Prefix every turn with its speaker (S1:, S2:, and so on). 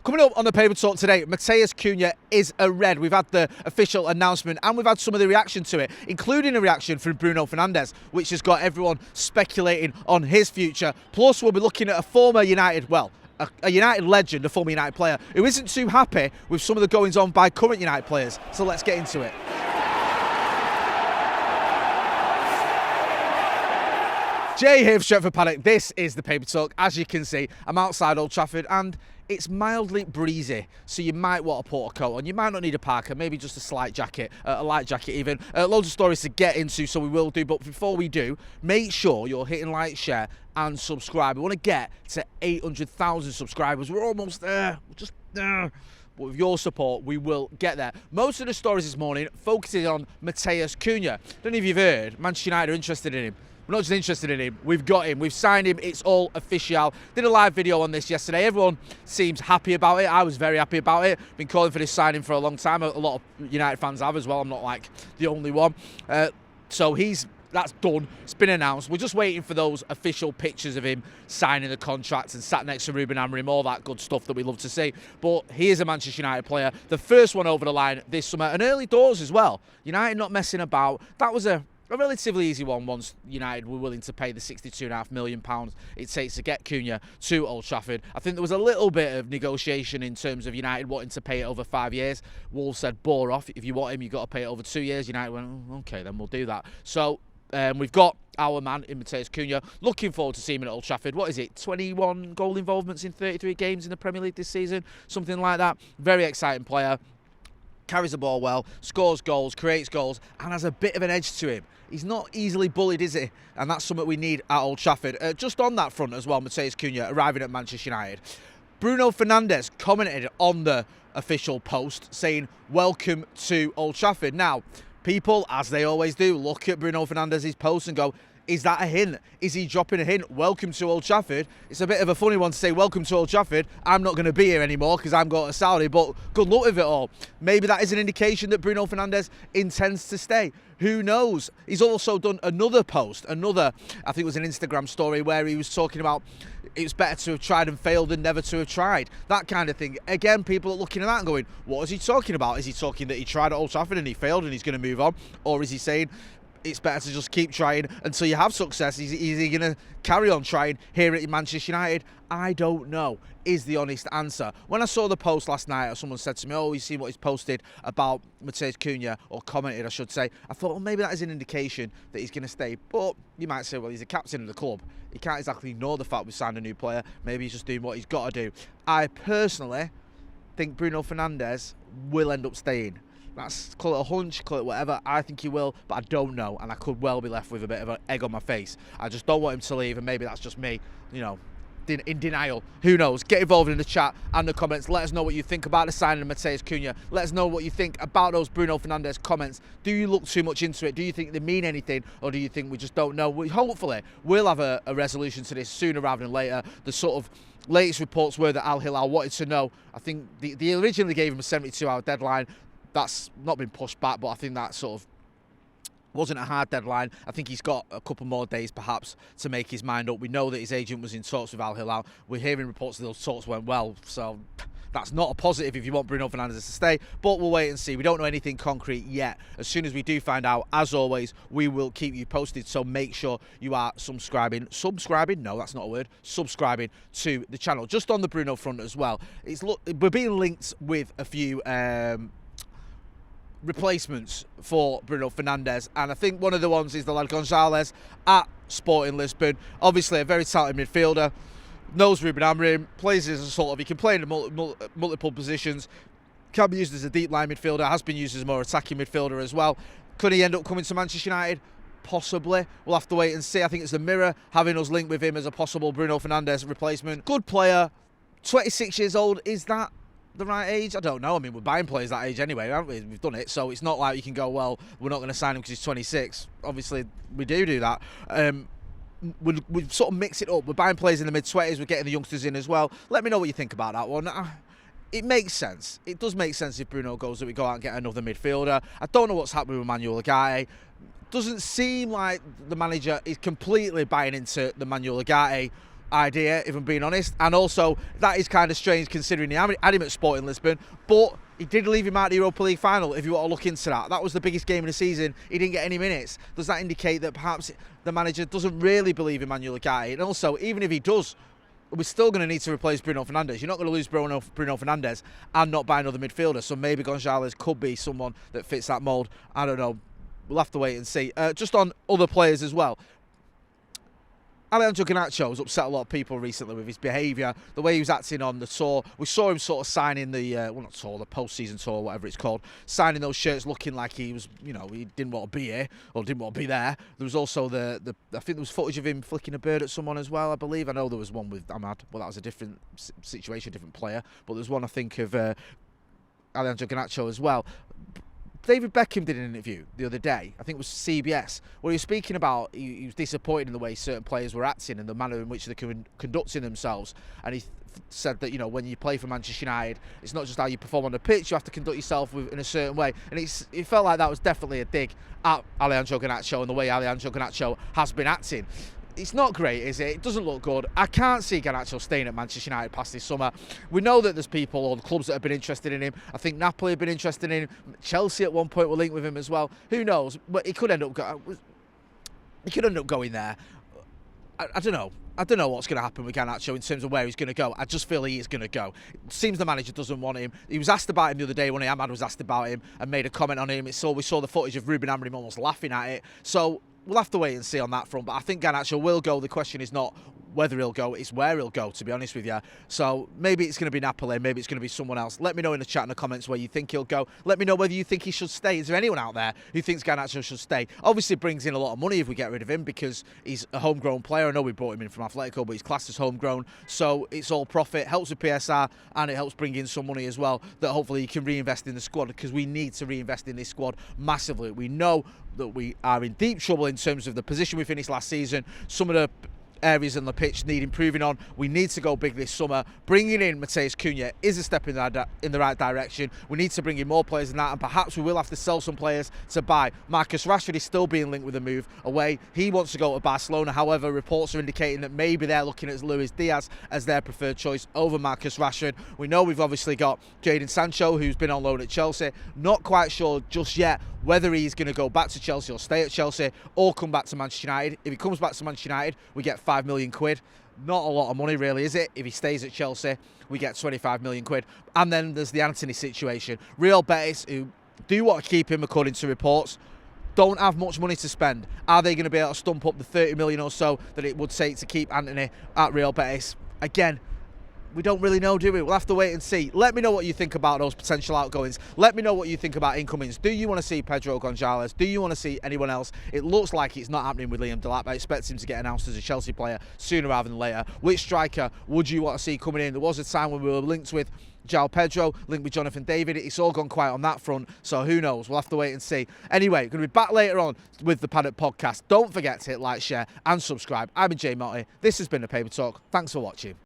S1: Coming up on the Paper Talk today, Matheus Cunha is a red. We've had the official announcement and we've had some of the reaction to it, including a reaction from Bruno Fernandes, which has got everyone speculating on his future. Plus, we'll be looking at a former United, a United legend, a former United player, who isn't too happy with some of the goings-on by current United players. So let's get into it. Jay here for Stretford Paddock. This is the Paper Talk. As you can see, I'm outside Old Trafford and it's mildly breezy, so you might want to put a coat on. You might not need a parka, maybe just a slight jacket, a light jacket even. Loads of stories to get into, so we will do. But before we do, make sure you're hitting like, share and subscribe. We want to get to 800,000 subscribers. We're almost there. We're just there. But with your support, we will get there. Most of the stories this morning focusing on Matheus Cunha. Don't know if you've heard, Manchester United are interested in him. We're not just interested in him, we've got him, we've signed him, it's all official. Did a live video on this yesterday, everyone seems happy about it. I was very happy about it. Been calling for this signing for a long time, a lot of United fans have as well, I'm not like the only one. So that's done, it's been announced. We're just waiting for those official pictures of him signing the contract and sat next to Ruben Amorim, all that good stuff that we love to see. But he is a Manchester United player, the first one over the line this summer, and early doors as well. United not messing about. That was a relatively easy one once United were willing to pay the £62.5 million it takes to get Cunha to Old Trafford. I think there was a little bit of negotiation in terms of United wanting to pay it over 5 years. Wolves said, bore off, if you want him, you've got to pay it over 2 years. United went, okay, then we'll do that. So we've got our man in Matheus Cunha. Looking forward to seeing him at Old Trafford. What is it, 21 goal involvements in 33 games in the Premier League this season? Something like that. Very exciting player. Carries the ball well, scores goals, creates goals, and has a bit of an edge to him. He's not easily bullied, is he? And that's something we need at Old Trafford. Just on that front as well, Matheus Cunha arriving at Manchester United. Bruno Fernandes commented on the official post saying, welcome to Old Trafford. Now, people, as they always do, look at Bruno Fernandes' post and go, is that a hint? Is he dropping a hint? Welcome to Old Trafford. It's a bit of a funny one to say, welcome to Old Trafford. I'm not going to be here anymore because I'm going to Saudi, but good luck with it all. Maybe that is an indication that Bruno Fernandes intends to stay. Who knows? He's also done another post, I think it was an Instagram story where he was talking about it's better to have tried and failed than never to have tried. That kind of thing. Again, people are looking at that and going, what is he talking about? Is he talking that he tried at Old Trafford and he failed and he's going to move on? Or is he saying it's better to just keep trying until you have success? Is he going to carry on trying here at Manchester United? I don't know, is the honest answer. When I saw the post last night, or someone said to me, oh, you see what he's posted about Matheus Cunha, or commented, I should say, I thought, well, maybe that is an indication that he's going to stay. But you might say, well, he's a captain of the club. He can't exactly ignore the fact we've signed a new player. Maybe he's just doing what he's got to do. I personally think Bruno Fernandes will end up staying. That's, call it a hunch, call it whatever. I think he will, but I don't know, and I could well be left with a bit of an egg on my face. I just don't want him to leave, and maybe that's just me, in denial. Who knows? Get involved in the chat and the comments. Let us know what you think about the signing of Matheus Cunha. Let us know what you think about those Bruno Fernandes comments. Do you look too much into it? Do you think they mean anything, or do you think we just don't know? Hopefully, we'll have a resolution to this sooner rather than later. The sort of latest reports were that Al Hilal wanted to know. I think they originally gave him a 72-hour deadline. That's not been pushed back, but I think that sort of wasn't a hard deadline. I think he's got a couple more days perhaps to make his mind up. We know that his agent was in talks with Al Hilal. We're hearing reports that those talks went well, so that's not a positive if you want Bruno Fernandes to stay, but we'll wait and see. We don't know anything concrete yet. As soon as we do find out, as always, we will keep you posted, so make sure you are subscribing, no, that's not a word, subscribing to the channel. Just on the Bruno front as well, we're being linked with a few replacements for Bruno Fernandes, and I think one of the ones is the lad Goncalves at Sporting Lisbon. Obviously a very talented midfielder, knows Ruben Amorim, plays as a sort of, he can play in multiple positions, can be used as a deep line midfielder, has been used as a more attacking midfielder as well. Could he end up coming to Manchester United? Possibly. We'll have to wait and see. I think it's the Mirror having us linked with him as a possible Bruno Fernandes replacement. Good player, 26 years old, is that the right age? I don't know. I mean, we're buying players that age anyway, aren't we? We've done it, so it's not like you can go, well, we're not going to sign him because he's 26. Obviously, we do that. We sort of mix it up. We're buying players in the mid-20s. We're getting the youngsters in as well. Let me know what you think about that one. It makes sense. It does make sense if Bruno goes that we go out and get another midfielder. I don't know what's happening with Manuel Ugarte. Doesn't seem like the manager is completely buying into the Manuel Ugarte idea, if I'm being honest. And also, that is kind of strange considering he had him at Sporting Lisbon, but he did leave him out of the Europa League final, if you want to look into that. That was the biggest game of the season. He didn't get any minutes. Does that indicate that perhaps the manager doesn't really believe in Manuel Ugarte? And also, even if he does, we're still going to need to replace Bruno Fernandes. You're not going to lose Bruno Fernandes and not buy another midfielder. So maybe Goncalves could be someone that fits that mould. I don't know. We'll have to wait and see. Just on other players as well. Alejandro Garnacho has upset a lot of people recently with his behaviour, the way he was acting on the tour. We saw him sort of signing the, not tour, the post-season tour, whatever it's called, signing those shirts looking like he was, he didn't want to be here or didn't want to be there. There was also I think there was footage of him flicking a bird at someone as well, I believe. I know there was one with Ahmad, well, that was a different situation, different player. But there's one, I think, of Alejandro Garnacho as well. David Beckham did an interview the other day, I think it was CBS, where he was speaking about he was disappointed in the way certain players were acting and the manner in which they're conducting themselves. And he said that, when you play for Manchester United, it's not just how you perform on the pitch, you have to conduct yourself in a certain way. And it felt like that was definitely a dig at Alejandro Garnacho and the way Alejandro Garnacho has been acting. It's not great, is it? It doesn't look good. I can't see Garnacho staying at Manchester United past this summer. We know that there's people or clubs that have been interested in him. I think Napoli have been interested in him. Chelsea at one point were linked with him as well. Who knows? But he could end up going there. I don't know. I don't know what's going to happen with Garnacho in terms of where he's going to go. I just feel he is going to go. It seems the manager doesn't want him. He was asked about him the other day when Ahmad was asked about him and made a comment on him. We saw the footage of Ruben Amorim almost laughing at it. So we'll have to wait and see on that front. But I think Garnacho will go. The question is not whether he'll go, it's where he'll go, to be honest with you. So maybe it's going to be Napoli, maybe it's going to be someone else. Let me know in the chat in the comments where you think he'll go. Let me know whether you think he should stay. Is there anyone out there who thinks Garnacho should stay? Obviously it brings in a lot of money if we get rid of him because he's a homegrown player. I know we brought him in from Atletico, but he's classed as homegrown. So it's all profit, helps with PSR, and it helps bring in some money as well that hopefully you can reinvest in the squad, because we need to reinvest in this squad massively. We know that we are in deep trouble in terms of the position we finished last season. Some of the areas on the pitch need improving on. We need to go big this summer. Bringing in Matheus Cunha is a step in the right direction. We need to bring in more players than that, and perhaps we will have to sell some players to buy. Marcus Rashford is still being linked with a move away. He wants to go to Barcelona. However, reports are indicating that maybe they're looking at Luis Diaz as their preferred choice over Marcus Rashford. We know we've obviously got Jadon Sancho, who's been on loan at Chelsea. Not quite sure just yet whether he's going to go back to Chelsea or stay at Chelsea or come back to Manchester United. If he comes back to Manchester United, we get £5 million. Not a lot of money really, is it? If he stays at Chelsea, we get 25 million quid. And then there's the Anthony situation. Real Betis, who do want to keep him according to reports, don't have much money to spend. Are they going to be able to stump up the 30 million or so that it would take to keep Anthony at Real Betis? Again, we don't really know, do we? We'll have to wait and see. Let me know what you think about those potential outgoings. Let me know what you think about incomings. Do you want to see Pedro Goncalves? Do you want to see anyone else? It looks like it's not happening with Liam Delap. I expect him to get announced as a Chelsea player sooner rather than later. Which striker would you want to see coming in? There was a time when we were linked with João Pedro, linked with Jonathan David. It's all gone quiet on that front, so who knows? We'll have to wait and see. Anyway, going to be back later on with the Paddock podcast. Don't forget to hit like, share and subscribe. I've been Jay Motti. This has been the Paper Talk. Thanks for watching.